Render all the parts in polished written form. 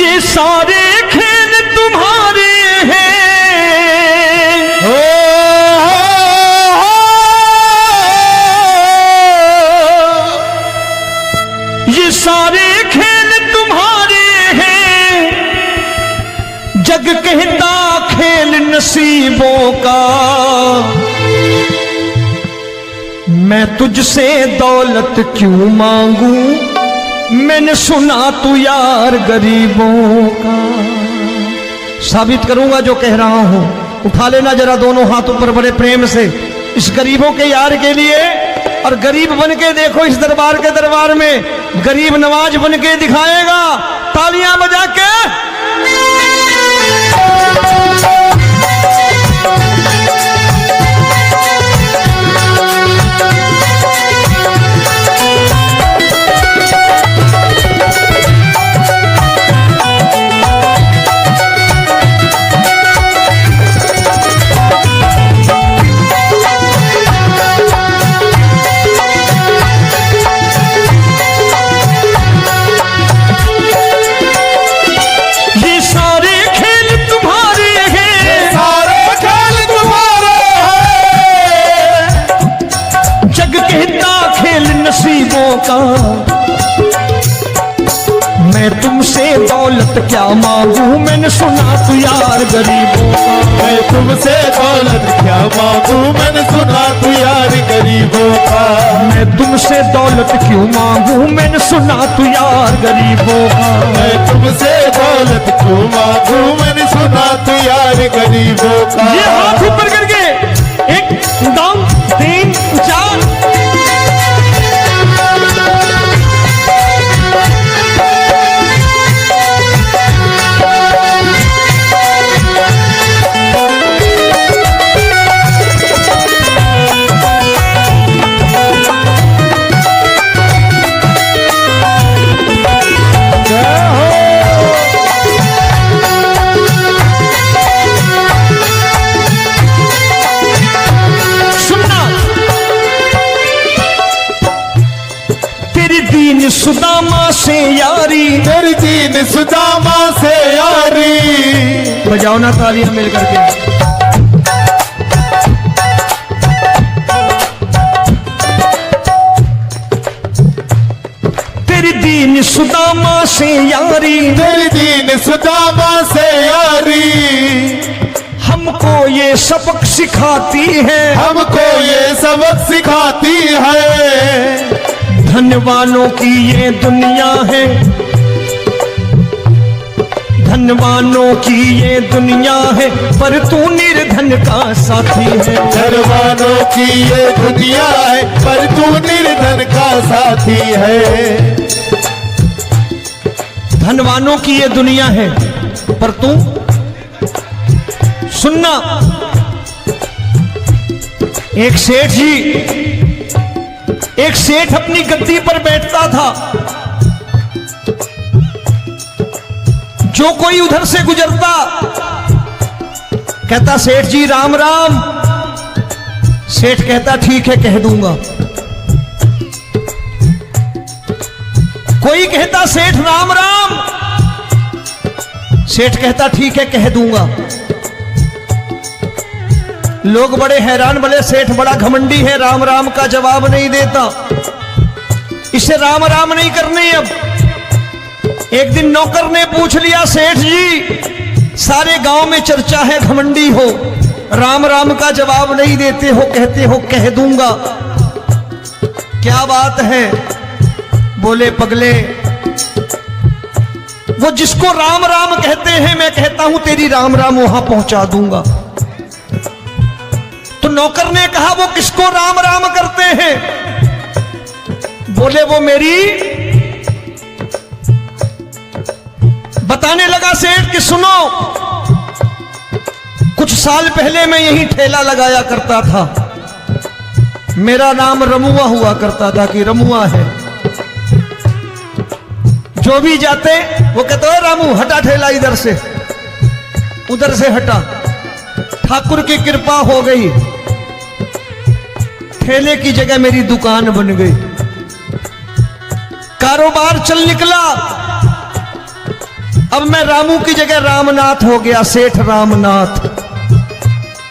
ये सारे खेल तुम्हारे हैं, ये सारे खेल तुम्हारे हैं, जग कहता खेल नसीबों का। मैं तुझसे दौलत क्यों मांगू, मैंने सुना तू यार गरीबों का। साबित करूंगा जो कह रहा हूं। उठा लेना जरा दोनों हाथों पर बड़े प्रेम से इस गरीबों के यार के लिए, और गरीब बन के देखो इस दरबार के दरबार में गरीब नवाज बन के दिखाएगा, तालियां बजा के। का मैं तुमसे दौलत क्या मांगू, मैंने सुना तू यार गरीबों का। मैं तुमसे दौलत क्या मांगू, मैंने सुना तू यार गरीबों का। मैं तुमसे दौलत क्यों मांगू, मैंने सुना तू यार गरीबों का। मैं तुमसे दौलत क्यों मांगू, मैंने सुना तू यार गरीबों का। ये हाथ ऊपर करके 1 2 3 4 सुदामा से यारी, तेरी दीन सुदामा से यारी। बजाओ ना तालियां मिल करके। तेरी दीन सुदामा से यारी, तेरी दीन सुदामा से यारी। हमको ये सबक सिखाती है, हमको ये सबक सिखाती है। धनवानों की ये दुनिया है, धनवानों की ये दुनिया है, पर तू निर्धन का साथी है। धनवानों की ये दुनिया है, पर तू निर्धन का साथी है। धनवानों की ये दुनिया है, पर तू सुनना। एक सेठ जी, एक सेठ अपनी गद्दी पर बैठता था। जो कोई उधर से गुजरता कहता सेठ जी राम राम। सेठ कहता ठीक है कह दूंगा। कोई कहता सेठ राम राम। सेठ कहता ठीक है कह दूंगा। लोग बड़े हैरान, बोले सेठ बड़ा घमंडी है, राम राम का जवाब नहीं देता, इसे राम राम नहीं करने। अब एक दिन नौकर ने पूछ लिया, सेठ जी सारे गांव में चर्चा है घमंडी हो, राम राम का जवाब नहीं देते हो, कहते हो कह दूंगा, क्या बात है? बोले पगले, वो जिसको राम राम कहते हैं मैं कहता हूं तेरी राम राम वहां पहुंचा दूंगा। तो नौकर ने कहा वो किसको राम राम करते हैं? बोले वो मेरी। बताने लगा सेठ कि सुनो, कुछ साल पहले मैं यहीं ठेला लगाया करता था, मेरा नाम रमुआ हुआ करता था कि रमुआ है। जो भी जाते वो कहते हो रामू हटा ठेला इधर से, उधर से हटा। ठाकुर की कृपा हो गई, ठेले की जगह मेरी दुकान बन गई, कारोबार चल निकला। अब मैं रामू की जगह रामनाथ हो गया, सेठ रामनाथ।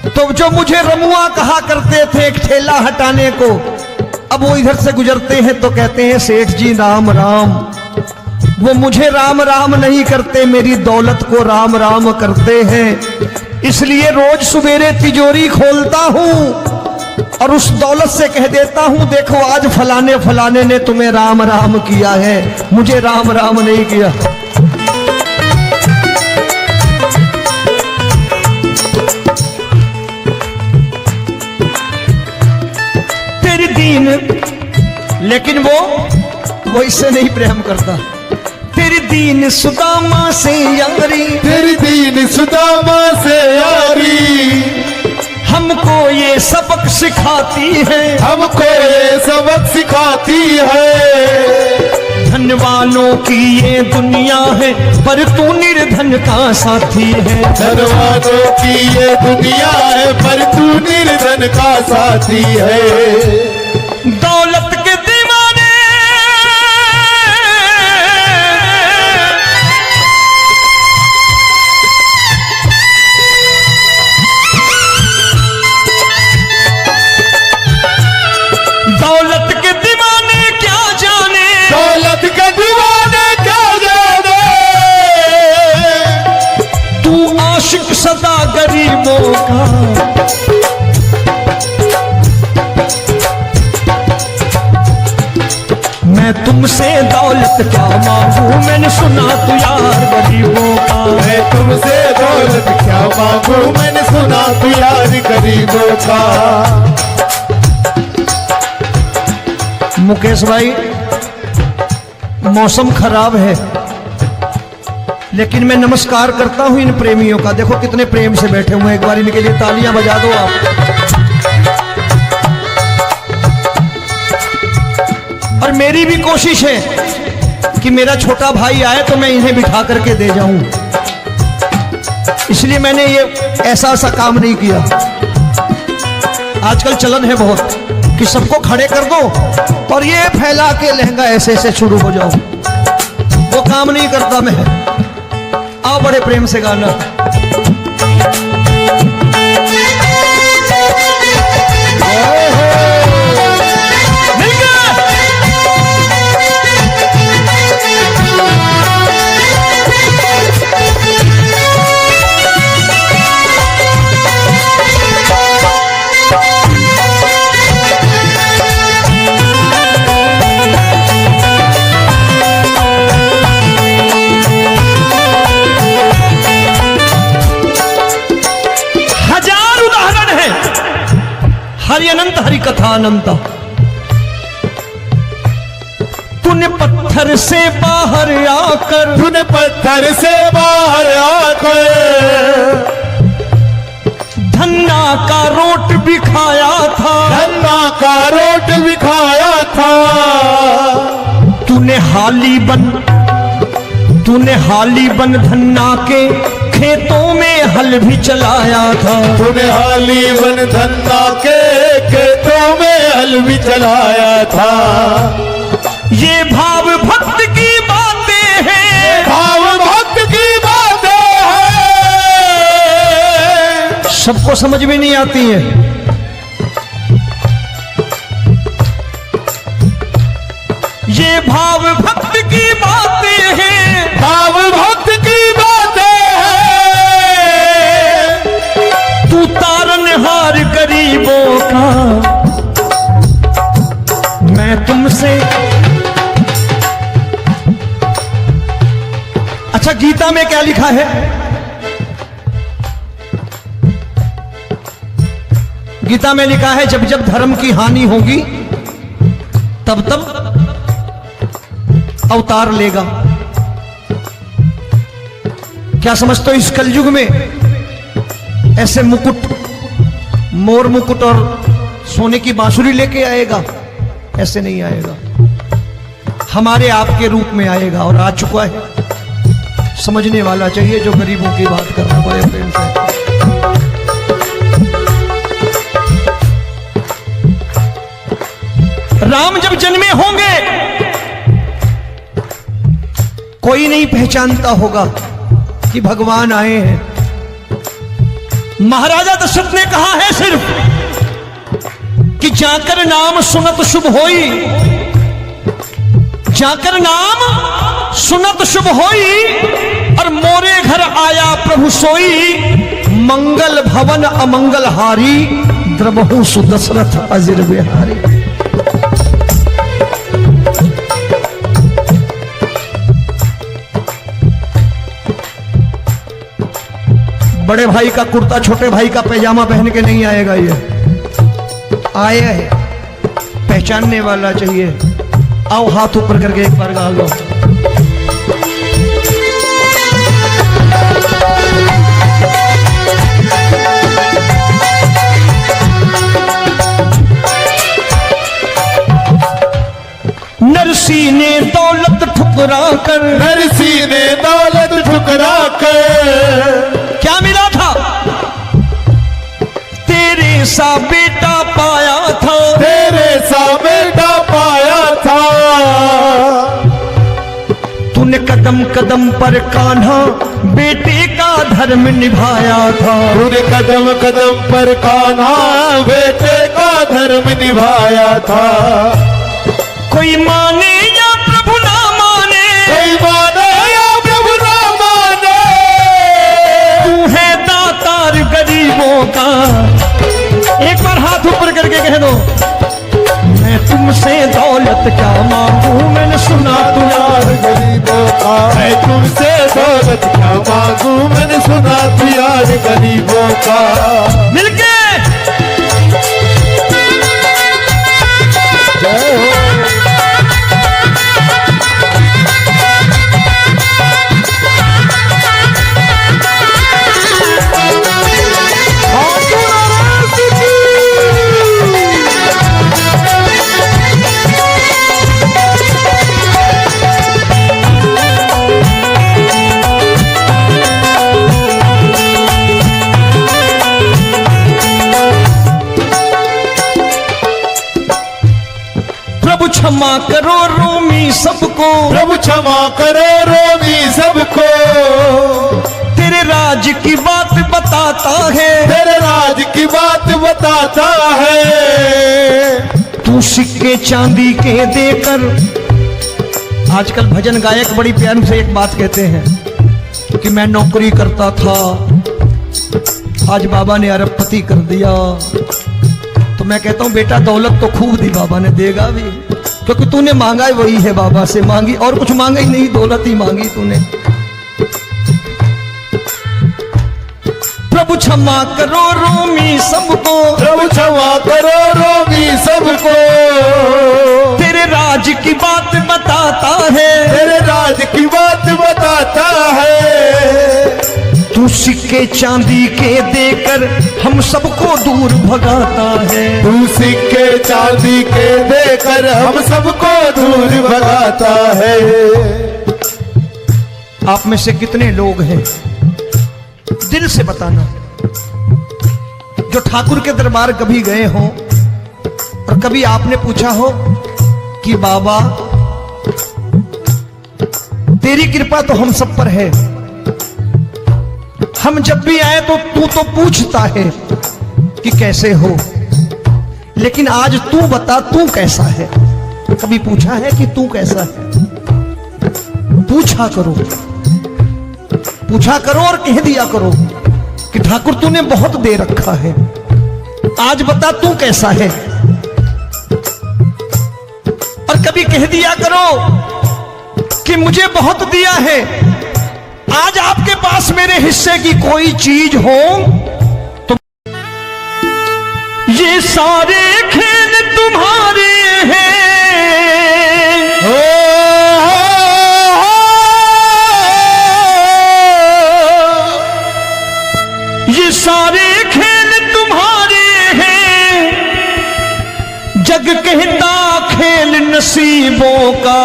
तो जो मुझे रमुआ कहा करते थे एक ठेला हटाने को, अब वो इधर से गुजरते हैं तो कहते हैं सेठ जी राम राम। वो मुझे राम राम नहीं करते, मेरी दौलत को राम राम करते हैं। इसलिए रोज सवेरे तिजोरी खोलता हूं और उस दौलत से कह देता हूं, देखो आज फलाने फलाने ने तुम्हें राम राम किया है, मुझे राम राम नहीं किया। तेरी दीन, लेकिन वो इससे नहीं प्रेम करता। तेरी दीन सुदामा से यारी, तेरी दीन सुदामा से यारी, हमको ये सबक सिखाती है, हमको ये सबक सिखाती है। धन वालों की ये दुनिया है, पर तू निर्धन का साथी है। धन वालों की ये दुनिया है, पर तू निर्धन का साथी है। दौलत के दीवाने दौलत के दीवाने क्या जाने, दौलत के दीवाने क्या जाने, तू आशिक सदा गरीबों का। मैं तुमसे दौलत क्या मांगू, मैंने सुना तू यार गरीबों का। मैं तुमसे दौलत क्या मांगू, मैंने सुना तू यार गरीबों का। मुकेश भाई, मौसम खराब है, लेकिन मैं नमस्कार करता हूं इन प्रेमियों का। देखो कितने प्रेम से बैठे हुए हैं, एक बार इनके लिए तालियां बजा दो आप। और मेरी भी कोशिश है कि मेरा छोटा भाई आए तो मैं इन्हें बिठा करके दे जाऊं, इसलिए मैंने ये ऐसा काम नहीं किया। आजकल चलन है बहुत कि सबको खड़े कर दो और ये फैला के लहंगा ऐसे ऐसे शुरू हो जाओ, वो काम नहीं करता मैं। आओ बड़े प्रेम से गाना। हरि अनंत हरि कथा अनंत। तूने पत्थर से बाहर आकर, तूने पत्थर से बाहर आकर धन्ना का रोट भी खाया था, धन्ना का रोट भी खाया था। तूने हाली बन धन्ना के खेतों में हल भी चलाया था। तूने हाली बन धन्ना के खेतों में हल भी चलाया था। ये भाव भक्त की बातें हैं, भाव भक्त की बातें हैं, सबको समझ में नहीं आती है। ये भाव भक्त की बातें हैं, भाव भक्त की बातें हैं। तू तारनहार गरीबों का, मैं तुमसे। अच्छा, गीता में क्या लिखा है? गीता में लिखा है जब जब धर्म की हानि होगी तब तब अवतार लेगा। क्या समझते हो, इस कलयुग में ऐसे मुकुट, मोर मुकुट और सोने की बांसुरी लेके आएगा? ऐसे नहीं आएगा, हमारे आपके रूप में आएगा और आ चुका है। समझने वाला चाहिए जो गरीबों की बात कर रहा है बड़े प्रेम से। राम जब जन्मे होंगे कोई नहीं पहचानता होगा, कि भगवान आए हैं। महाराजा दशरथ ने कहा है सिर्फ कि जाकर नाम सुनत शुभ होई, जाकर नाम सुनत शुभ होई, और मोरे घर आया प्रभु सोई, मंगल भवन अमंगल हारी, द्रबहु सुदशरथ अजिर बिहारी। बड़े भाई का कुर्ता छोटे भाई का पैजामा पहन के नहीं आएगा, ये आया है पहचानने वाला चाहिए। आओ हाथ ऊपर करके एक बार गा लो। नरसी ने दौलत ठुकरा कर, नरसी ने दौलत ठुकरा कर, क्या मिला था? तेरे सा बेटा पाया था, तेरे सा बेटा पाया था। तूने कदम कदम पर कान्हा बेटे का धर्म निभाया था, तूने कदम कदम पर कान्हा बेटे का धर्म निभाया था। कोई माने या प्रभु ना माने, कोई माने या प्रभु ना माने, तू है दातार गरीबों का। एक बार हाथ ऊपर करके कह दो, मैं तुमसे दौलत क्या मांगू, मैंने सुना तू यार गरीबों का। मैं तुमसे दौलत क्या मांगू, मैंने सुना तू यार गरीबों का। मिलके जय हो। क्षमा करो रोमी सबको, प्रभु क्षमा करो रोमी सबको। तेरे राज की बात बताता है, तेरे राज की बात बताता है। तू सिक्के चांदी के देकर, आजकल भजन गायक बड़ी प्यार से एक बात कहते हैं कि मैं नौकरी करता था, आज बाबा ने अरबपति कर दिया। तो मैं कहता हूं बेटा दौलत तो खूब दी बाबा ने, देगा भी, क्योंकि तूने मांगा वही है बाबा से, मांगी और कुछ मांगा ही नहीं, दौलत ही मांगी तूने। प्रभु क्षमा करो रोमी सबको, प्रभु क्षमा करो रोमी सबको। तेरे राज की बात बताता है, तेरे राज की बात बताता है। तू सिक्के चांदी के देकर हम सबको दूर भगाता है, तू सिक्के चांदी के देकर हम सबको दूर भगाता है। आप में से कितने लोग हैं, दिल से बताना, जो ठाकुर के दरबार कभी गए हो और कभी आपने पूछा हो कि बाबा तेरी कृपा तो हम सब पर है, हम जब भी आए तो तू तो पूछता है कि कैसे हो, लेकिन आज तू बता तू कैसा है। कभी पूछा है कि तू कैसा है? पूछा करो, पूछा करो और कह दिया करो कि ठाकुर तूने बहुत दे रखा है, आज बता तू कैसा है। और कभी कह दिया करो कि मुझे बहुत दिया है, आज आपके पास मेरे हिस्से की कोई चीज हो तो ये सारे खेल तुम्हारे हैं। ये सारे खेल तुम्हारे हैं, जग कहता खेल नसीबों का।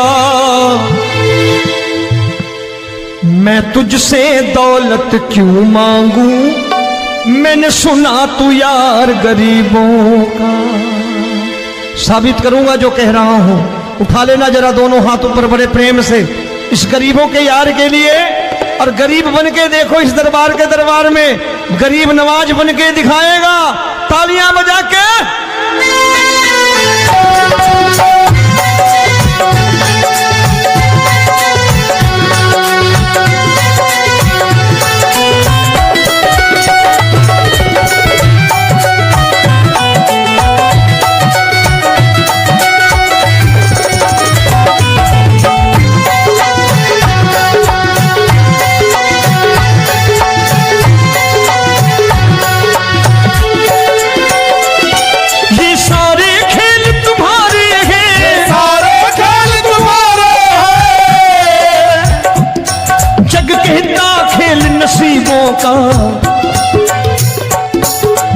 मैं तुझसे दौलत क्यों मांगू, मैंने सुना तू यार गरीबों का। साबित करूंगा जो कह रहा हूं। उठा लेना जरा दोनों हाथ ऊपर बड़े प्रेम से इस गरीबों के यार के लिए। और गरीब बन के देखो इस दरबार में गरीब नवाज बन के दिखाएगा, तालियां बजा के। का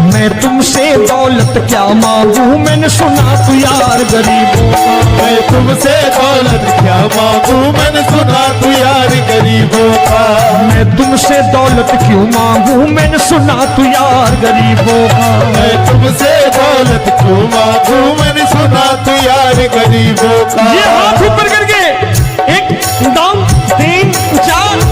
मैं तुमसे दौलत क्या मांगू, मैंने सुना तू यार गरीबों का। मैं तुमसे दौलत क्या मांगू, मैंने सुना तू यार गरीबों का। मैं तुमसे दौलत क्यों मांगू, मैंने सुना तू यार गरीबों का। मैं तुमसे दौलत क्यों मांगू, मैंने सुना तू यार गरीबों का। ये हाथ ऊपर करके 1 2 3 4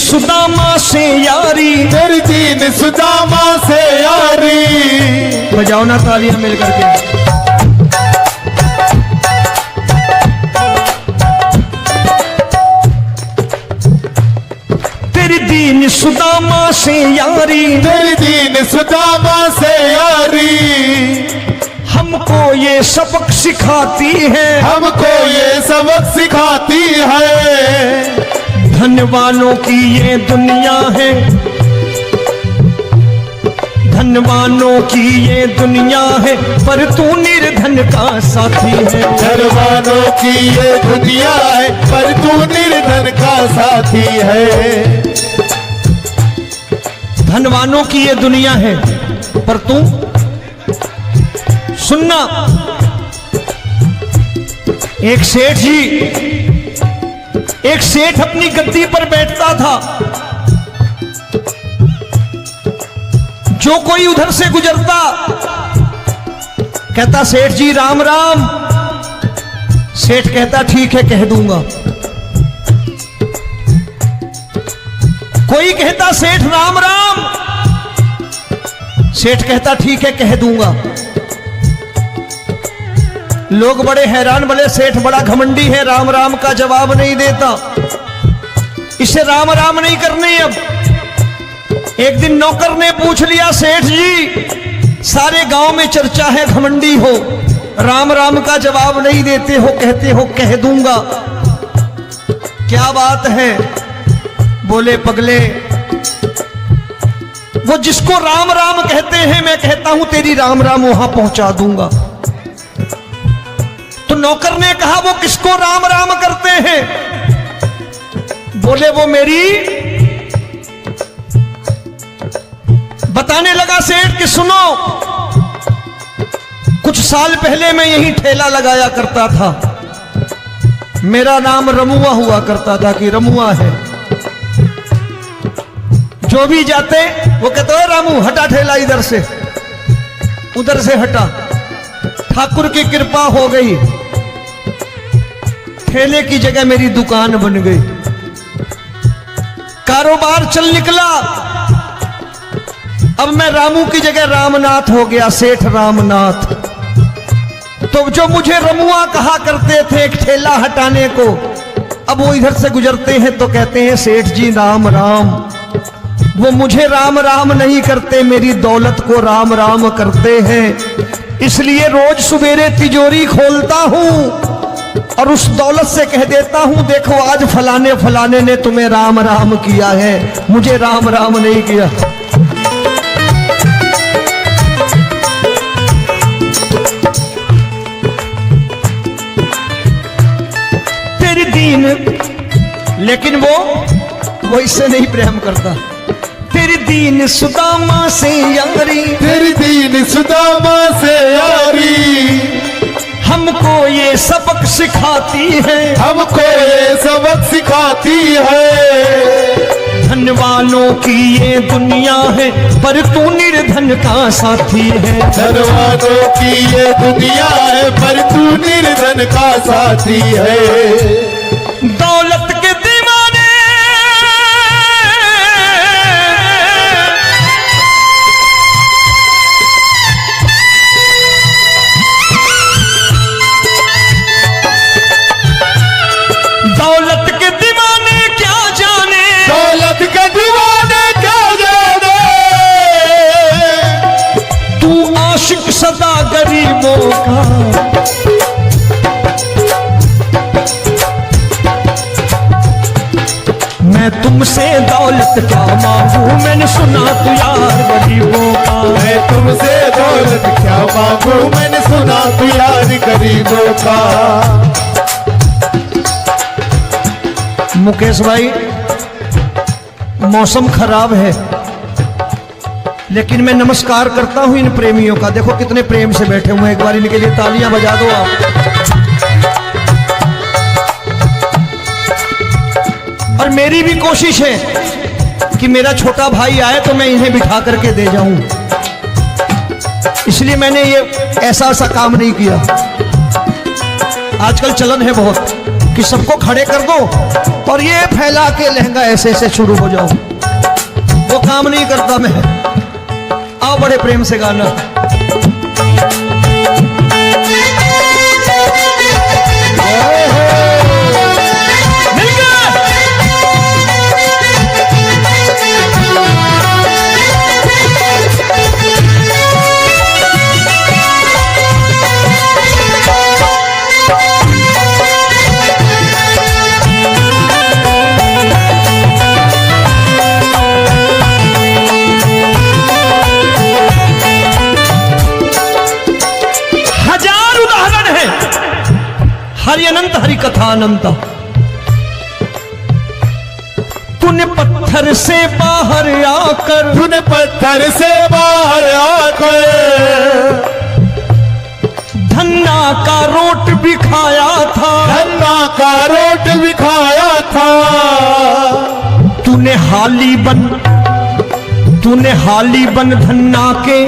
सुदामा से यारी, तेरी दीन सुदामा से यारी। बजाओ ना तालियां मिल करके। तेरी दीन सुदामा से यारी, तेरी दीन सुदामा से यारी। हमको ये सबक सिखाती है, हमको ये सबक सिखाती है। धनवानों की ये दुनिया है, धनवानों की ये दुनिया है, पर तू निर्धन का साथी है। धनवानों की ये दुनिया है, पर तू निर्धन का साथी है। धनवानों की ये दुनिया है, पर तू सुनना। एक सेठ अपनी गद्दी पर बैठता था। जो कोई उधर से गुजरता कहता सेठ जी राम राम। सेठ कहता ठीक है कह दूंगा। कोई कहता सेठ राम राम। सेठ कहता ठीक है कह दूंगा। लोग बड़े हैरान, बोले सेठ बड़ा घमंडी है, राम राम का जवाब नहीं देता, इसे राम राम नहीं करने। अब एक दिन नौकर ने पूछ लिया, सेठ जी सारे गांव में चर्चा है घमंडी हो, राम राम का जवाब नहीं देते हो, कहते हो कह दूंगा, क्या बात है? बोले पगले, वो जिसको राम राम कहते हैं मैं कहता हूं तेरी राम राम वहां पहुंचा दूंगा। तो नौकर ने कहा वो किसको राम राम करते हैं? बोले वो मेरी। बताने लगा सेठ कि सुनो, कुछ साल पहले मैं यही ठेला लगाया करता था, मेरा नाम रमुआ हुआ करता था कि रमुआ है। जो भी जाते वो कहते हो रामू हटा ठेला इधर से, उधर से हटा। ठाकुर की कृपा हो गई, ठेले की जगह मेरी दुकान बन गई, कारोबार चल निकला। अब मैं रामू की जगह रामनाथ हो गया, सेठ रामनाथ। तो जो मुझे रमुआ कहा करते थे एक ठेला हटाने को, अब वो इधर से गुजरते हैं तो कहते हैं सेठ जी राम राम। वो मुझे राम राम नहीं करते, मेरी दौलत को राम राम करते हैं। इसलिए रोज सवेरे तिजोरी खोलता हूं और उस दौलत से कह देता हूं देखो आज फलाने फलाने ने तुम्हें राम राम किया है, मुझे राम राम नहीं किया। तेरी दीन लेकिन वो इससे नहीं प्रेम करता। तेरी दीन सुदामा से यारी, तेरी दीन सुदामा से यारी हमको ये सबक सिखाती है, हमको ये सबक सिखाती है। धन वालों की ये दुनिया है पर तू निर्धन का साथी है। धन वालों की ये दुनिया है पर तू निर्धन का साथी है। दौलत के दीवाने दौलत के दीवाने क्या जाने, दौलत के दीवाने क्या जाने, तू आशिक सदा गरीबों का। मैं तुमसे दौलत क्या मांगू, मैंने सुना तू यार गरीबों का। मैं तुमसे दौलत क्या मांगू, मैंने सुना तू यार गरीबों का। मुकेश भाई, मौसम खराब है लेकिन मैं नमस्कार करता हूं इन प्रेमियों का। देखो कितने प्रेम से बैठे हुए हैं, एक बार इनके लिए तालियां बजा दो आप। और मेरी भी कोशिश है कि मेरा छोटा भाई आए तो मैं इन्हें बिठा करके दे जाऊं, इसलिए मैंने ये ऐसा काम नहीं किया। आजकल चलन है बहुत कि सबको खड़े कर दो और ये फैला के लहंगा ऐसे ऐसे शुरू हो जाओ, वो काम नहीं करता मैं। आओ बड़े प्रेम से गाना। हरि अनंत हरि कथा अनंत। तूने पत्थर से बाहर आकर, तूने पत्थर से बाहर आकर धन्ना का रोट भी खाया था, धन्ना का रोट भी खाया था। तूने हाली बन धन्ना के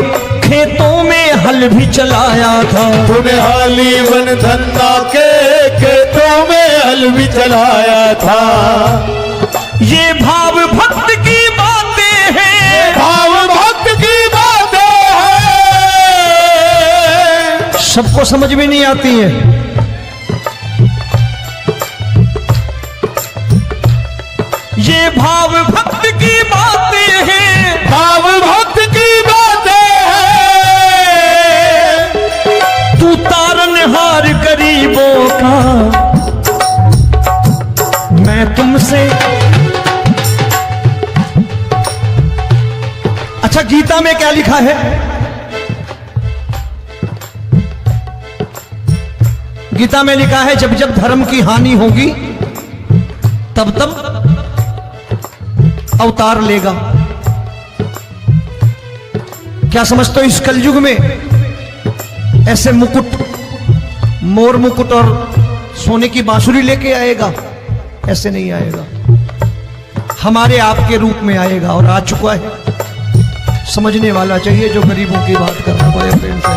खेतों में हल भी चलाया था। तूने हाली बन धन्ना के खेतों में हल भी चलाया था। ये भाव भक्त की बातें हैं, भाव भक्त की बातें हैं, सबको समझ में नहीं आती है। ये भाव भक्त की बातें हैं, भाव भक्त की बातें हैं। तू तारनहार गरीबों का। मैं तुमसे अच्छा, गीता में क्या लिखा है? गीता में लिखा है जब जब धर्म की हानि होगी तब तब अवतार लेगा। क्या समझते हो इस कलयुग में ऐसे मुकुट, मोर मुकुट और सोने की बांसुरी लेके आएगा? ऐसे नहीं आएगा, हमारे आपके रूप में आएगा और आ चुका है। समझने वाला चाहिए जो गरीबों की बात कर रहा है बड़े प्रेम से।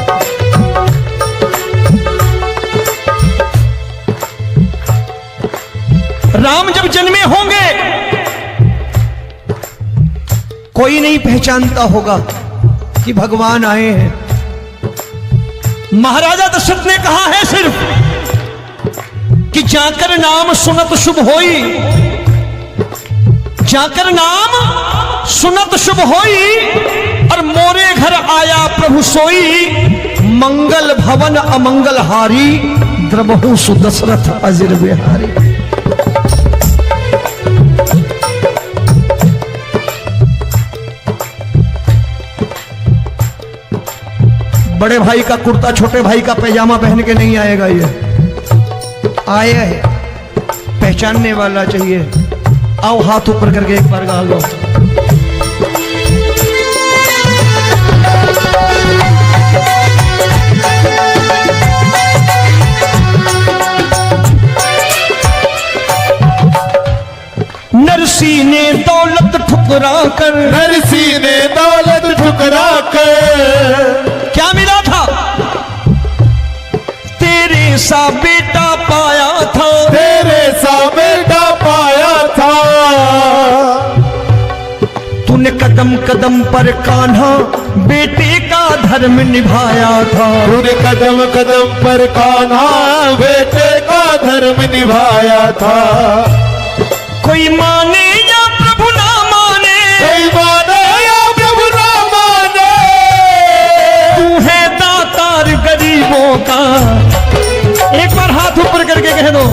राम जब जन्मे होंगे कोई नहीं पहचानता होगा कि भगवान आए हैं। महाराजा दशरथ ने कहा है सिर्फ कि जाकर नाम सुनत शुभ होई, जाकर नाम सुनत शुभ होई और मोरे घर आया प्रभु सोई। मंगल भवन अमंगल हारी द्रबहु सुदशरथ अजिर बिहारी। बड़े भाई का कुर्ता छोटे भाई का पैजामा पहन के नहीं आएगा, ये आए है पहचानने वाला चाहिए। आओ हाथ ऊपर करके एक बार गा लो। नरसी ने दौलत ठुकरा कर, नरसी ने दौलत ठुकरा कर क्या मिला था? तेरे सा बेटा पाया था, तेरे सा बेटा पाया था। तूने कदम कदम पर कान्हा बेटे का धर्म निभाया था। तूने कदम कदम पर कान्हा बेटे का धर्म निभाया था। कोई माने या प्रभु ना माने, कोई माने या प्रभु ना माने, तू है दातार गरीबों का। एक बार हाथ ऊपर करके कह दो,